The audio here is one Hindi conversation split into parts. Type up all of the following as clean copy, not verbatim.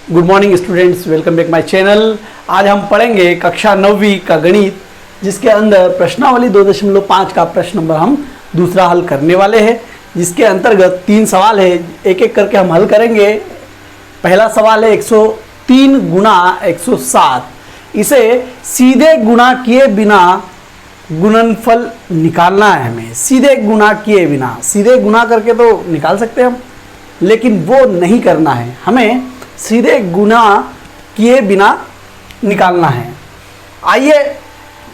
Good morning students, welcome back my channel. आज हम पढ़ेंगे कक्षा 9वीं का गणित, जिसके अंदर प्रश्नावली 2.5 का प्रश्न नंबर हम दूसरा हल करने वाले हैं। जिसके अंतर्गत 3 सवाल है, एक एक करके हम हल करेंगे। पहला सवाल है 103 गुणा 107। इसे सीधे गुणा किए बिना गुणनफल निकालना है हमें। सीधे गुणा किए बिना, सीधे गुणा करके तो निकाल सकते हैं हम, लेकिन वो नहीं करना है, हमें सीधे गुणा किए बिना निकालना है। आइए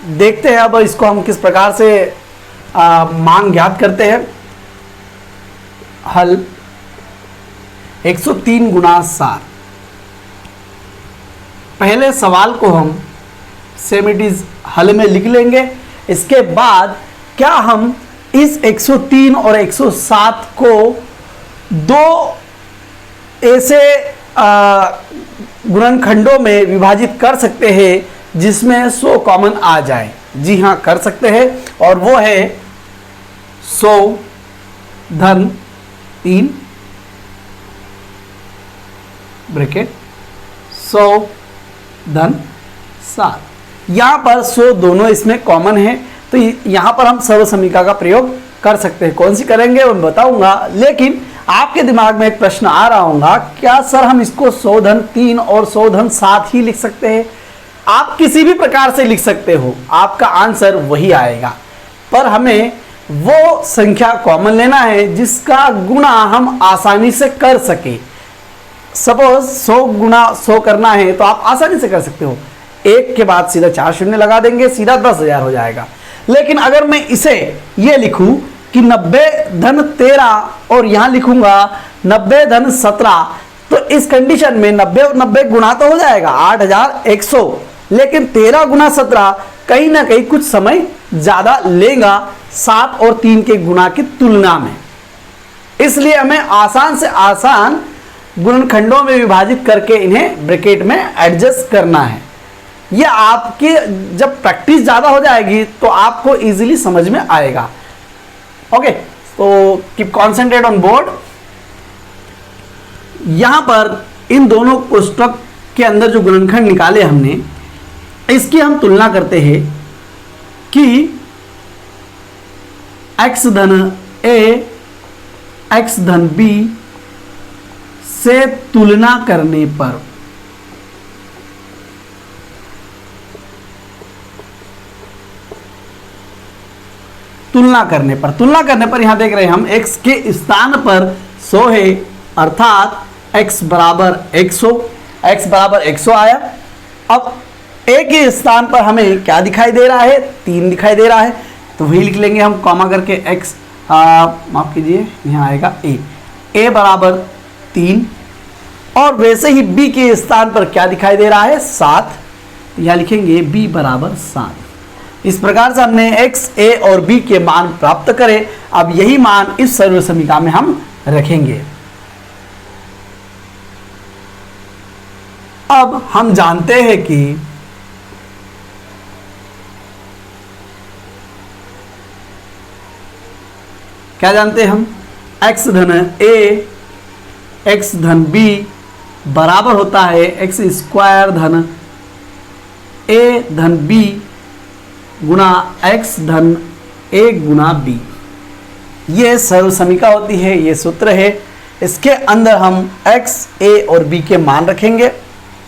देखते हैं अब इसको हम किस प्रकार से मान ज्ञात करते हैं। हल 103 गुणा 7। पहले सवाल को हम सेम इट इज हल में लिख लेंगे। इसके बाद क्या हम इस 103 और 107 को दो ऐसे गुणनखंडों में विभाजित कर सकते हैं जिसमें 100 कॉमन आ जाए। जी हाँ, कर सकते हैं, और वो है 100 धन 3 ब्रैकेट 100 धन 7। यहां पर 100 दोनों इसमें कॉमन है, तो यहां पर हम सर्वसमीका का प्रयोग कर सकते हैं। कौन सी करेंगे वो बताऊंगा, लेकिन आपके दिमाग में एक प्रश्न आ रहा होगा, क्या सर हम इसको 100 धन 3 और 100 धन 7 ही लिख सकते हैं? आप किसी भी प्रकार से लिख सकते हो, आपका आंसर वही आएगा, पर हमें वो संख्या कॉमन लेना है जिसका गुणा हम आसानी से कर सके। सपोज 100 गुणा 100 करना है तो आप आसानी से कर सकते हो, 1 के बाद सीधा 4 शून्य लगा देंगे, सीधा 10,000 हो जाएगा। लेकिन अगर मैं इसे ये लिखूं कि 90 धन 13 और यहां लिखूंगा 90 धन 17, तो इस कंडीशन में 90 और 90 गुणा तो हो जाएगा 8100, लेकिन 13 गुणा 17 कहीं ना कहीं कुछ समय ज्यादा लेगा 7 और 3 के गुणा की तुलना में। इसलिए हमें आसान से आसान गुणनखंडों में विभाजित करके इन्हें ब्रैकेट में एडजस्ट करना है। यह आपकी जब प्रैक्टिस ज्यादा हो जाएगी तो आपको इजीली समझ में आएगा। ओके, तो कीप कॉन्सेंट्रेट ऑन बोर्ड। यहां पर इन दोनों कोष्ठक के अंदर जो गुणनखंड निकाले हमने, इसकी हम तुलना करते हैं कि x धन a x धन b से तुलना करने पर तुलना करने पर यहां देख रहे हैं हम x के स्थान पर 100 है, अर्थात x बराबर 100 आया। अब a के स्थान पर हमें क्या दिखाई दे रहा है? 3 दिखाई दे रहा है, तो वही लिख लेंगे हम कॉमा करके x, माफ कीजिए, यहां आएगा a बराबर 3। और वैसे ही b के स्थान पर क्या दिखाई दे रहा है? 7, यहां लिखेंगे b बराबर 7। इस प्रकार से हमने x, a और b के मान प्राप्त करे। अब यही मान इस सर्वसमीका में हम रखेंगे। अब हम जानते हैं कि क्या जानते हैं हम? x धन a x धन b बराबर होता है x स्क्वायर धन a धन b गुणा x धन a गुणा b। ये सर्वसमीका होती है, ये सूत्र है। इसके अंदर हम x, a और b के मान रखेंगे।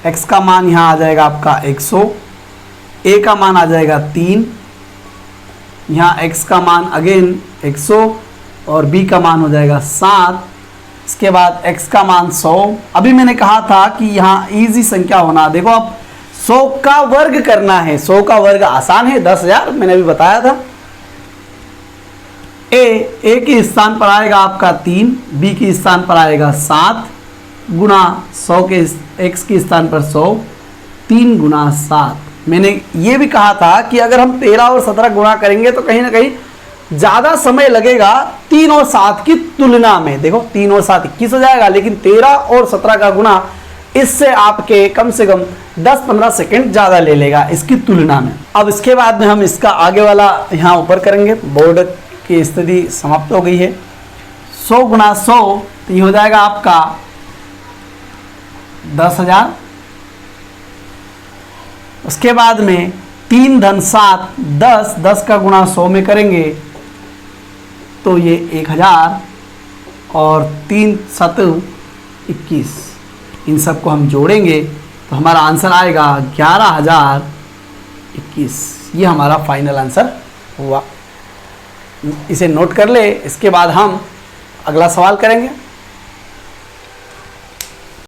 x का मान यहाँ आ जाएगा आपका 100, a का मान आ जाएगा 3, यहाँ x का मान अगेन 100 और b का मान हो जाएगा 7। इसके बाद x का मान 100। अभी मैंने कहा था कि यहाँ इजी संख्या होना, देखो आप 100 का वर्ग करना है, 100 का वर्ग आसान है, 10,000 मैंने अभी बताया था। a के स्थान पर आएगा आपका 3, b के स्थान पर आएगा 7 गुणा 100 के x के स्थान पर 100, 3 गुणा 7। मैंने ये भी कहा था कि अगर हम 13 और 17 गुणा करेंगे तो कहीं ना कहीं ज्यादा समय लगेगा 3 और 7 की तुलना में। देखो 3 और 7 21 हो जाएगा, लेकिन 13 और 17 का गुणा इससे आपके कम से कम 10-15 सेकंड ज्यादा ले लेगा इसकी तुलना में। अब इसके बाद में हम इसका आगे वाला यहाँ ऊपर करेंगे। बोर्ड की स्थिति समाप्त हो गई है। 100 गुणा 100 तो ये हो जाएगा आपका 10,000। उसके बाद में 3 धन 7, 10, 10 का गुणा 100 में करेंगे तो ये 1000 और 3 7 21। इन सबको हम जोड़ेंगे तो हमारा आंसर आएगा 11,021। ये हमारा फाइनल आंसर हुआ। इसे नोट कर ले। इसके बाद हम अगला सवाल करेंगे।